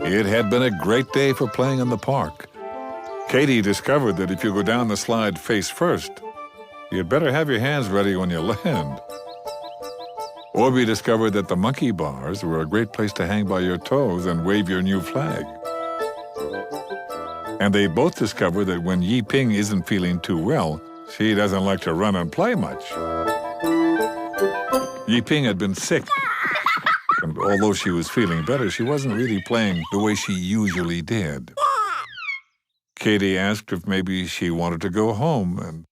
It had been a great day for playing in the park. Katie discovered that if you go down the slide face first, you'd better have your hands ready when you land. Orbie discovered that the monkey bars were a great place to hang by your toes and wave your new flag. And they both discovered that when Yi Ping isn't feeling too well, she doesn't like to run and play much. Yi Ping had been sick, and although she was feeling better, she wasn't really playing the way she usually did. Katie asked if maybe she wanted to go home, and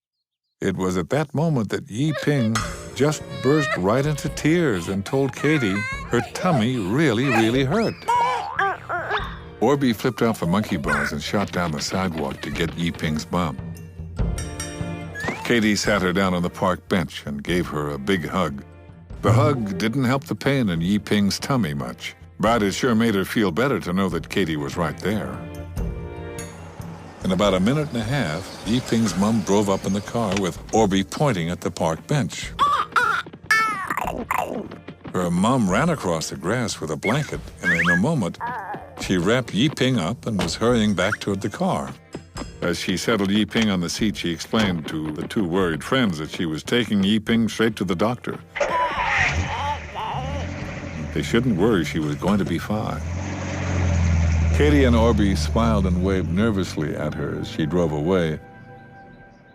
it was at that moment that Yi Ping just burst right into tears and told Katie her tummy really hurt. Orbie flipped off the monkey bars and shot down the sidewalk to get Yi Ping's mom. Katie sat her down on the park bench and gave her a big hug. The hug didn't help the pain in Yi Ping's tummy much, but it sure made her feel better to know that Katie was right there. In about a minute and a half, Yi Ping's mom drove up in the car with Orbie pointing at the park bench. Her mom ran across the grass with a blanket, and in a moment, she wrapped Yi Ping up and was hurrying back toward the car. As she settled Yi Ping on the seat, she explained to the two worried friends that she was taking Yi Ping straight to the doctor. They shouldn't worry, she was going to be fine. Katie and Orbie smiled and waved nervously at her as she drove away,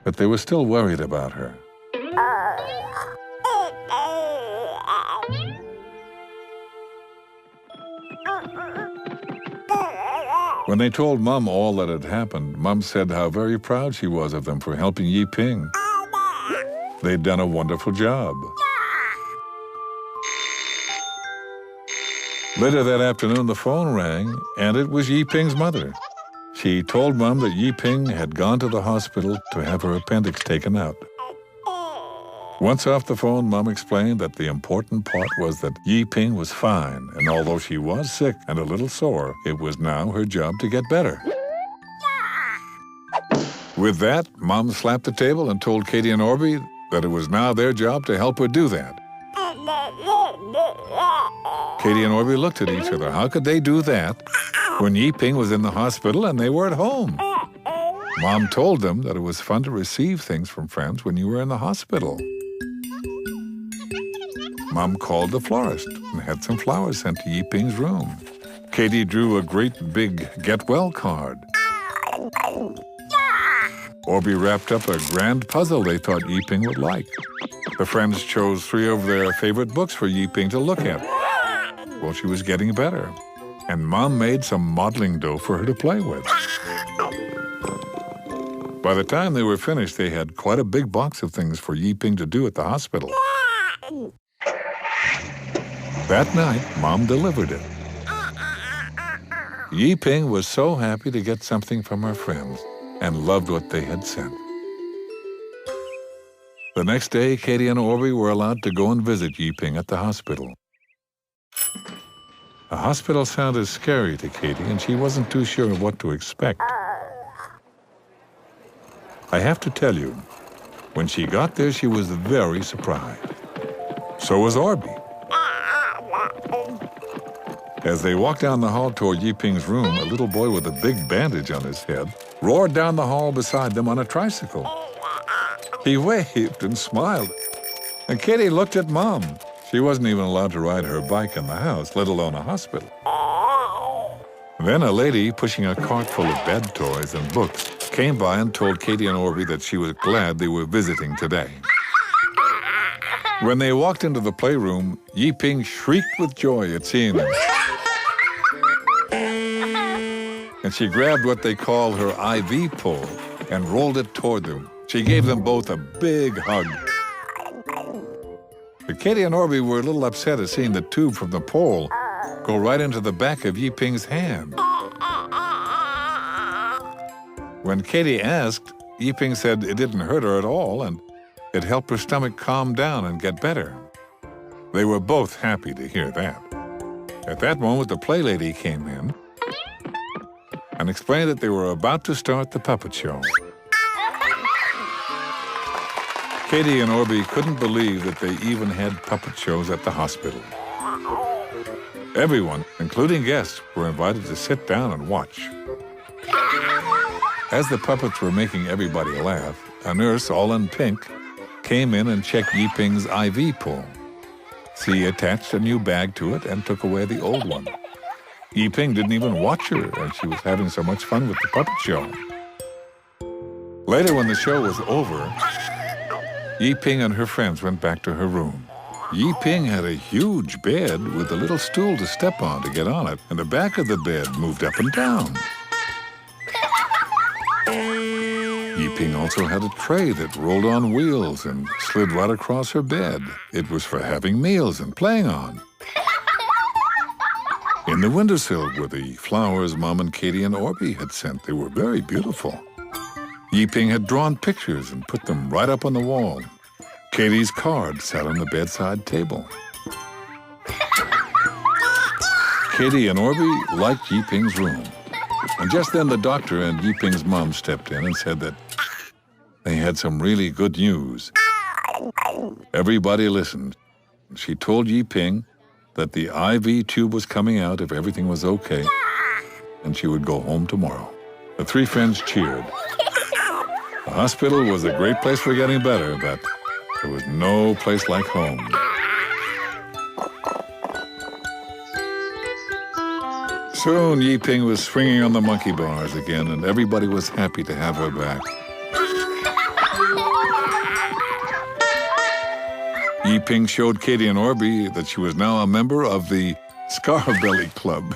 but they were still worried about her. When they told Mom all that had happened, Mom said how very proud she was of them for helping Yi Ping. They'd done a wonderful job. Later that afternoon, the phone rang, and it was Yi Ping's mother. She told Mom that Yi Ping had gone to the hospital to have her appendix taken out. Once off the phone, Mom explained that the important part was that Yi Ping was fine, and although she was sick and a little sore, it was now her job to get better. With that, Mom slapped the table and told Katie and Orbie that it was now their job to help her do that. Katie and Orbie looked at each other. How could they do that when Yi Ping was in the hospital and they were at home? Mom told them that it was fun to receive things from friends when you were in the hospital. Mom called the florist and had some flowers sent to Yi Ping's room. Katie drew a great big get well card. Orbie wrapped up a grand puzzle they thought Yi Ping would like. The friends chose 3 of their favorite books for Yi Ping to look at. Well, she was getting better, and Mom made some modeling dough for her to play with. By the time they were finished, they had quite a big box of things for Yi Ping to do at the hospital. That night, Mom delivered it. Yi Ping was so happy to get something from her friends and loved what they had sent. The next day, Katie and Orbie were allowed to go and visit Yi Ping at the hospital. The hospital sounded scary to Katie, and she wasn't too sure what to expect. I have to tell you, when she got there, she was very surprised. So was Orbie. As they walked down the hall toward Yi Ping's room, a little boy with a big bandage on his head roared down the hall beside them on a tricycle. He waved and smiled, and Katie looked at Mom. She wasn't even allowed to ride her bike in the house, let alone a hospital. Then a lady pushing a cart full of bed toys and books came by and told Katie and Orbie that she was glad they were visiting today. When they walked into the playroom, Yi Ping shrieked with joy at seeing them. And she grabbed what they call her IV pole and rolled it toward them. She gave them both a big hug. But Katie and Orbie were a little upset at seeing the tube from the pole go right into the back of Yi Ping's hand. When Katie asked, Yi Ping said it didn't hurt her at all and it helped her stomach calm down and get better. They were both happy to hear that. At that moment, the play lady came in and explained that they were about to start the puppet show. Katie and Orbie couldn't believe that they even had puppet shows at the hospital. Everyone, including guests, were invited to sit down and watch. As the puppets were making everybody laugh, a nurse, all in pink, came in and checked Yiping's IV pole. She attached a new bag to it and took away the old one. Yiping didn't even watch her, and she was having so much fun with the puppet show. Later, when the show was over, Yiping and her friends went back to her room. Yiping had a huge bed with a little stool to step on to get on it, and the back of the bed moved up and down. Yiping also had a tray that rolled on wheels and slid right across her bed. It was for having meals and playing on. In the windowsill were the flowers Mom and Katie and Orbie had sent. They were very beautiful. Yiping had drawn pictures and put them right up on the wall. Katie's card sat on the bedside table. Katie and Orbie liked Yiping's room. And just then the doctor and Yiping's mom stepped in and said that they had some really good news. Everybody listened. She told Yiping that the IV tube was coming out if everything was okay, and she would go home tomorrow. The three friends cheered. The hospital was a great place for getting better, but there was no place like home. Soon, Yiping was swinging on the monkey bars again, and everybody was happy to have her back. Yiping showed Katie and Orbie that she was now a member of the Scarbelly Club.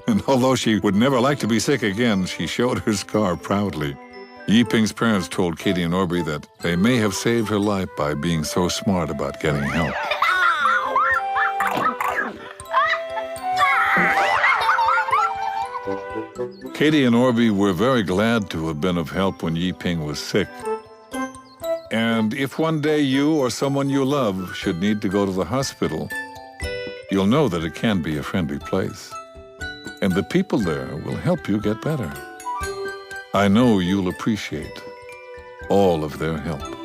And although she would never like to be sick again, she showed her scar proudly. Yiping's parents told Katie and Orbie that they may have saved her life by being so smart about getting help. Katie and Orbie were very glad to have been of help when Yiping was sick. And if one day you or someone you love should need to go to the hospital, you'll know that it can be a friendly place. And the people there will help you get better. I know you'll appreciate all of their help.